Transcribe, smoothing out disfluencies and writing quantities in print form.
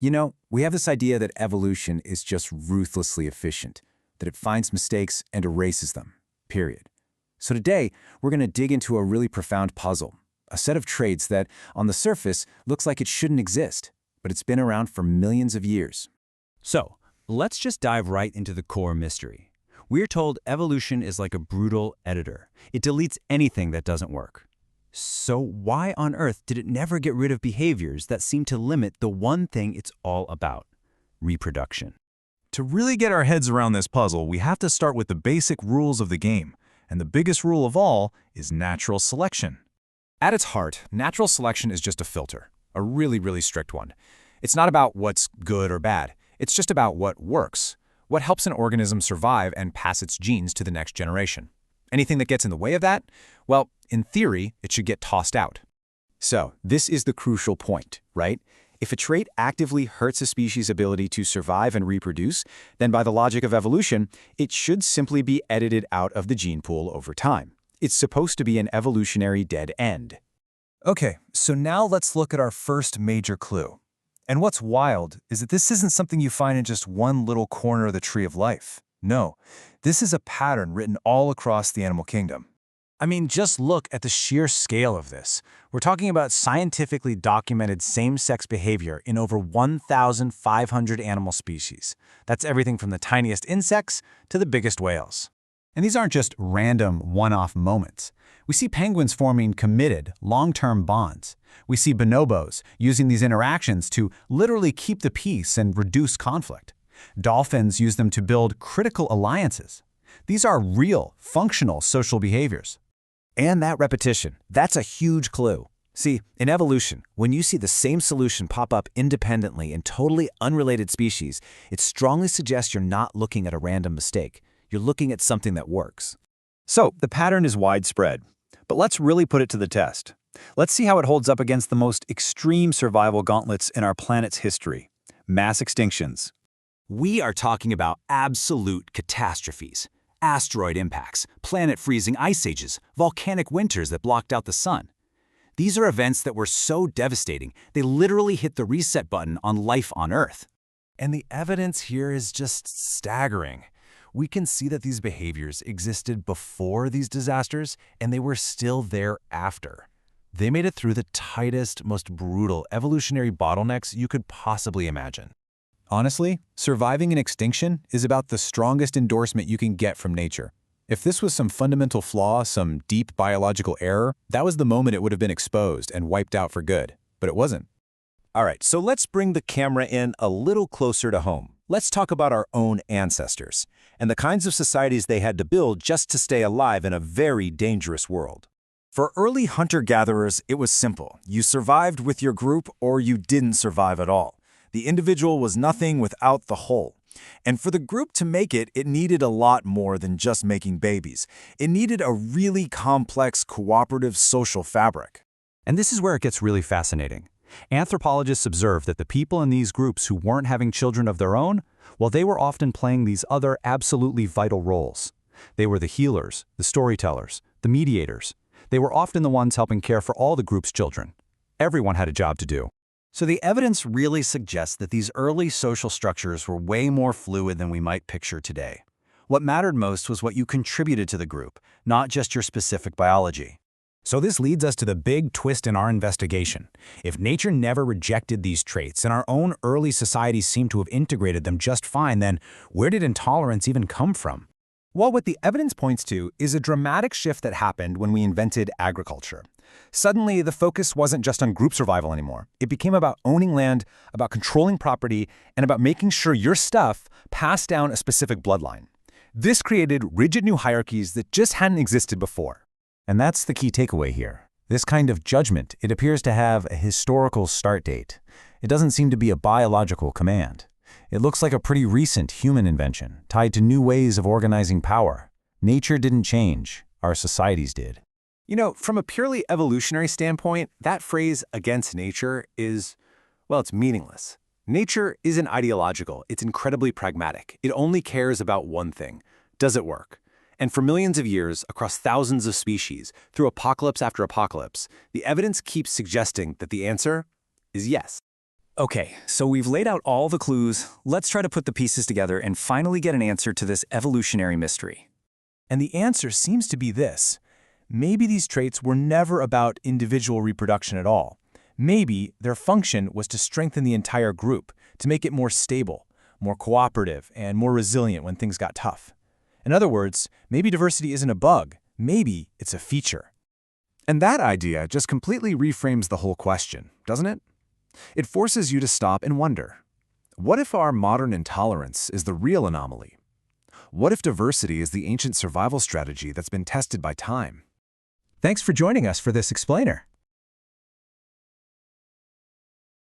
We have this idea that evolution is just ruthlessly efficient, that it finds mistakes and erases them, period. So today, we're going to dig into a really profound puzzle, a set of traits that, on the surface, looks like it shouldn't exist, but it's been around for millions of years. So, let's just dive right into the core mystery. We're told evolution is like a brutal editor. It deletes anything that doesn't work. So why on earth did it never get rid of behaviors that seem to limit the one thing it's all about? Reproduction. To really get our heads around this puzzle, we have to start with the basic rules of the game. And the biggest rule of all is natural selection. At its heart, natural selection is just a filter, a really, really strict one. It's not about what's good or bad. It's just about what works, what helps an organism survive and pass its genes to the next generation. Anything that gets in the way of that, well, in theory, it should get tossed out. So, this is the crucial point, right? If a trait actively hurts a species' ability to survive and reproduce, then by the logic of evolution, it should simply be edited out of the gene pool over time. It's supposed to be an evolutionary dead end. Okay, so now let's look at our first major clue. And what's wild is that this isn't something you find in just one little corner of the tree of life. No, this is a pattern written all across the animal kingdom. I mean, just look at the sheer scale of this. We're talking about scientifically documented same-sex behavior in over 1,500 animal species. That's everything from the tiniest insects to the biggest whales. And these aren't just random one-off moments. We see penguins forming committed, long-term bonds. We see bonobos using these interactions to literally keep the peace and reduce conflict. Dolphins use them to build critical alliances. These are real, functional social behaviors. And that repetition, that's a huge clue. See, in evolution, when you see the same solution pop up independently in totally unrelated species, it strongly suggests you're not looking at a random mistake. You're looking at something that works. So, the pattern is widespread. But let's really put it to the test. Let's see how it holds up against the most extreme survival gauntlets in our planet's history: mass extinctions. We are talking about absolute catastrophes. Asteroid impacts, planet-freezing ice ages, volcanic winters that blocked out the sun. These are events that were so devastating, they literally hit the reset button on life on Earth. And the evidence here is just staggering. We can see that these behaviors existed before these disasters, and they were still there after. They made it through the tightest, most brutal evolutionary bottlenecks you could possibly imagine. Honestly, surviving an extinction is about the strongest endorsement you can get from nature. If this was some fundamental flaw, some deep biological error, that was the moment it would have been exposed and wiped out for good. But it wasn't. All right, so let's bring the camera in a little closer to home. Let's talk about our own ancestors and the kinds of societies they had to build just to stay alive in a very dangerous world. For early hunter-gatherers, it was simple. You survived with your group or you didn't survive at all. The individual was nothing without the whole. And for the group to make it, it needed a lot more than just making babies. It needed a really complex, cooperative social fabric. And this is where it gets really fascinating. Anthropologists observe that the people in these groups who weren't having children of their own, well, they were often playing these other absolutely vital roles. They were the healers, the storytellers, the mediators. They were often the ones helping care for all the group's children. Everyone had a job to do. So the evidence really suggests that these early social structures were way more fluid than we might picture today. What mattered most was what you contributed to the group, not just your specific biology. So this leads us to the big twist in our investigation. If nature never rejected these traits and our own early societies seem to have integrated them just fine, then where did intolerance even come from? Well, what the evidence points to is a dramatic shift that happened when we invented agriculture. Suddenly, the focus wasn't just on group survival anymore. It became about owning land, about controlling property, and about making sure your stuff passed down a specific bloodline. This created rigid new hierarchies that just hadn't existed before. And that's the key takeaway here. This kind of judgment, it appears to have a historical start date. It doesn't seem to be a biological command. It looks like a pretty recent human invention, tied to new ways of organizing power. Nature didn't change, our societies did. From a purely evolutionary standpoint, that phrase, against nature, is, well, it's meaningless. Nature isn't ideological, it's incredibly pragmatic. It only cares about one thing. Does it work? And for millions of years, across thousands of species, through apocalypse after apocalypse, the evidence keeps suggesting that the answer is yes. Okay, so we've laid out all the clues. Let's try to put the pieces together and finally get an answer to this evolutionary mystery. And the answer seems to be this. Maybe these traits were never about individual reproduction at all. Maybe their function was to strengthen the entire group, to make it more stable, more cooperative, and more resilient when things got tough. In other words, maybe diversity isn't a bug. Maybe it's a feature. And that idea just completely reframes the whole question, doesn't it? It forces you to stop and wonder, what if our modern intolerance is the real anomaly? What if diversity is the ancient survival strategy that's been tested by time? Thanks for joining us for this explainer.